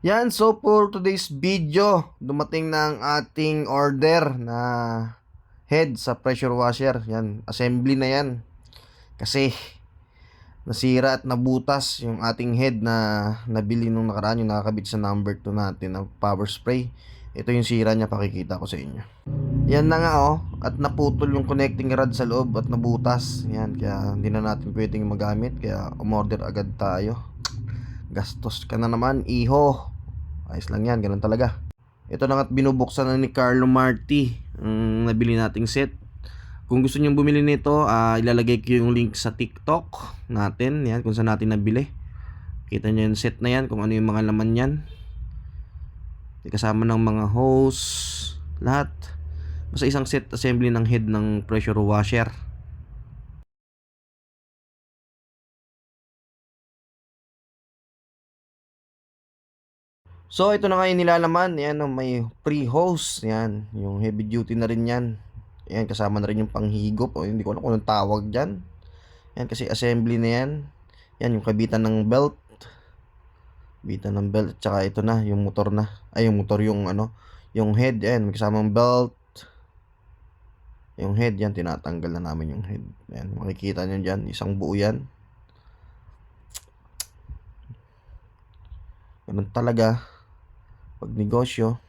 Yan, so for today's video, dumating na ang ating order na head sa pressure washer. Yan, assembly na yan. Kasi nasira at nabutas yung ating head na nabili nung nakaraan, yung nakakabit sa number 2 natin ng power spray. Ito yung sira niya, pakikita ko sa inyo. Yan na nga oh, at naputol yung connecting rod sa loob at nabutas. Yan, kaya hindi na natin pwedeng magamit, kaya umorder agad tayo. Gastos ka na naman, iho. Ayos lang yan, ganun talaga. Ito na nga't binubuksan na ni Carlo Marti ang nabili nating set. Kung gusto nyo bumili nito, ilalagay ko yung link sa TikTok natin. Yan, kung saan natin nabili. Kita nyo yung set na yan, kung ano yung mga laman yan. Kasama ng mga hose, lahat. Basta isang set assembly ng head ng pressure washer. So ito na nga yung nilalaman. Yan, may pre-hose. Yan, yung heavy duty na rin yan. Yan, kasama na rin yung panghigop. O, hindi ko alam kung anong tawag dyan. Yan, kasi assembly na yan. Yan, yung kabitan ng belt. Kabitan ng belt. Tsaka ito na, yung motor na. Ay, yung motor, yung ano, yung head. Yan, may kasamang belt. Yung head, yan, tinatanggal na namin yung head. Yan, makikita nyo dyan. Isang buo yan. Ganun talaga. Pag negosyo,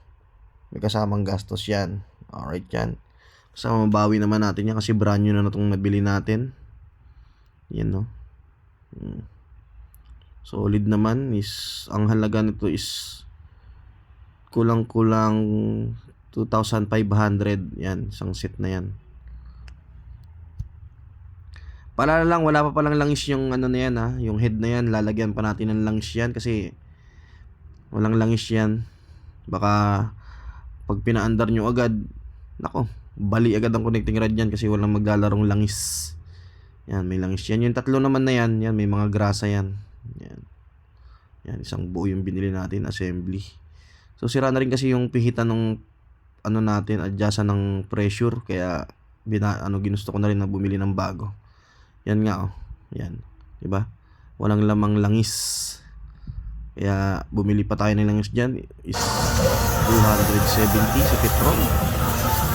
may kasamang gastos yan. Alright yan. Kasama mabawi naman natin yan kasi brand new na itong nabili natin. Yan no. Solid naman is, ang halaga nito is kulang-kulang 2,500. Yan, isang set na yan. Paalala lang, wala pa palang langis yung ano na yan ha. Yung head na yan, lalagyan pa natin ng langis yan kasi walang langis yan. Baka pag pinaandar nyo agad, nako, bali agad ang connecting rod yan kasi walang maglalarong langis. Yan, may langis yan. Yung tatlo naman na yan, yan may mga grasa yan. Yan. Yan, isang buo yung binili natin, assembly. So sira na rin kasi yung pihitan ng ano natin, adjustan ng pressure, kaya ginusto ko na rin na bumili ng bago. Yan nga oh. Yan, 'di ba? Walang lamang langis. Kaya bumili pa tayo ng langis dyan is 270 sa Petron.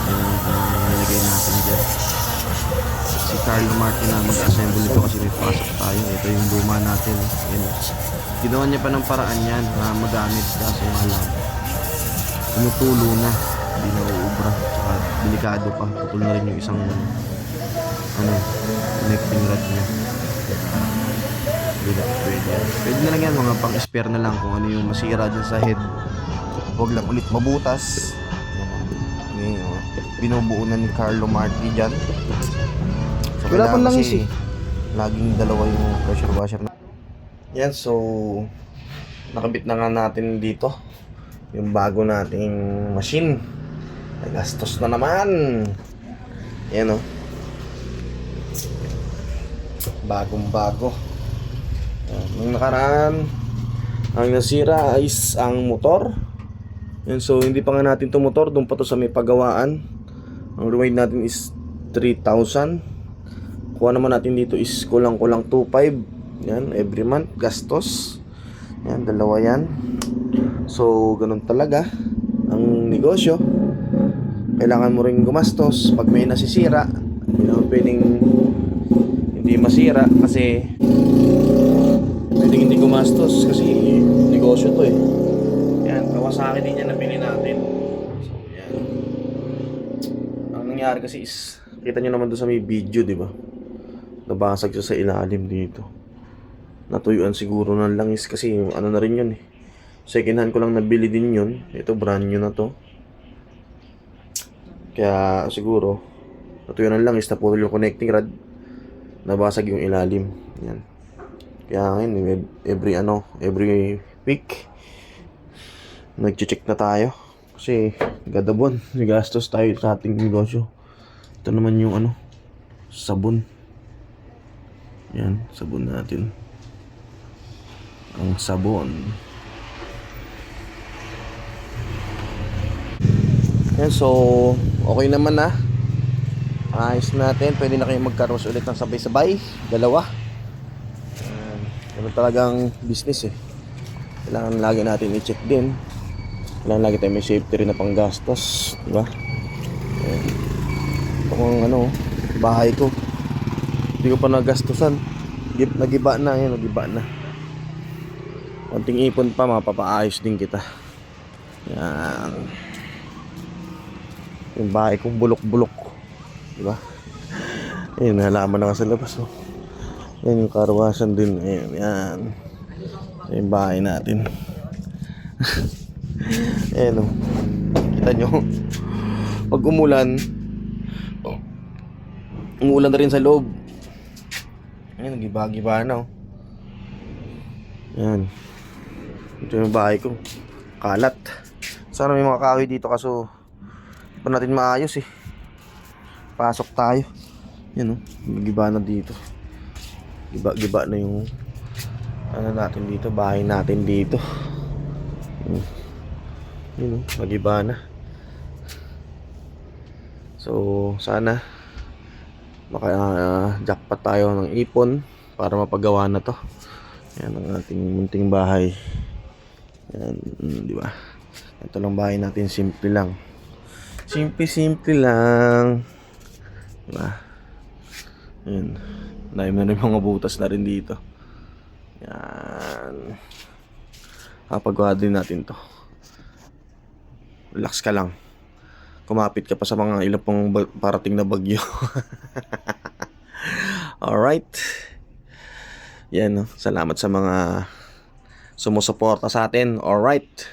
Yung nilagay natin dyan. Si Carlo Martin na mag-assemble nito kasi may pasok tayo. Ito yung luma natin. Yan. Ginawa niya pa ng paraan yan na magamit kasi nga lang tumutulo na, hindi na uubra, tsaka delikado pa, putol na rin yung isang connecting rod niya. Pwede na lang yan, mga pang-spare na lang kung ano yung masira dyan sa head. Huwag lang ulit mabutas. Binubuo na ni Carlo Marti dyan. So, wala pang langis eh. Laging dalawa yung pressure washer na. Yan, so nakabit na nga natin dito yung bago nating machine. Nagastos na naman. Yan o. Bagong bago. Nung nakaraan, ang nasira is ang motor. Yan, so hindi pa nga natin to motor, doon pa to sa may pagawaan. Ang reward natin is 3,000. Kuha naman natin dito is kulang-kulang 2,500. Yan, every month gastos. Yan, dalawa yan. So ganun talaga ang negosyo. Kailangan mo ring gumastos pag may nasisira. Hindi naman pwedeng hindi masira kasi pwedeng hindi gumastos kasi negosyo to eh. Yan, Kawasaki din yan nabili natin. So yan. Ang nangyari kasi is, kita nyo naman doon sa may video, di ba? Nabasag siya sa ilalim dito. Natuyuan siguro ng langis kasi ano na rin yun eh. Second hand ko lang nabili din yun. Ito brand new na to. Kaya siguro natuyuan ng langis, naputol yung connecting rod, nabasag yung ilalim. Yan. Kaya ngayon every week nagche-check na tayo kasi gadabon, gastos tayo sa ating negosyo. Ito naman yung sabon. Yan, sabon natin. Ang sabon. Yan, so okay naman na. Ayos natin, pwede na kayo magkaros ulit ng sabay-sabay, dalawa. Ganun talagang business eh. Kailangan lagi natin i-check din. Kailangan lagi tayo may safety rin na panggastos, diba? Ayan. Ito kung ano, bahay ko. Hindi ko pa nagastusan. Nagiba na, ayan, nagiba na. Konting ipon pa, mapapaayos din kita. Yan. Yung bahay kong bulok-bulok, diba? Ayun, nalaman na ka sa labas, oh. Yan yung karwasan din. Ayan, yan. Yung bahay natin. Ayan, oh. Kita nyo. Pag umulan, oh, umulan na rin sa loob. Ayan, nagiba-giba na, oh. Ayan. Ito yung bahay ko. Kalat. Sana may mga kahoy dito kaso hindi pa natin maayos eh. Pasok tayo. Yan, oh. Giba na dito. Giba na yung ano natin dito, bahay natin dito. Yun, oh. Nagiba na. So sana jackpot tayo ng ipon para mapagawa na to. Yan ang ating munting bahay. Yan, di ba? Ito lang bahay natin, simple lang. Simple lang. Di ba? Yan. Dahil na rin mga butas na rin dito. Yan. Kapagawa din natin to. Relax ka lang. Kumapit ka pa sa mga ilang pang parating na bagyo. Alright. Yan, salamat sa mga sumusuporta sa atin. Alright.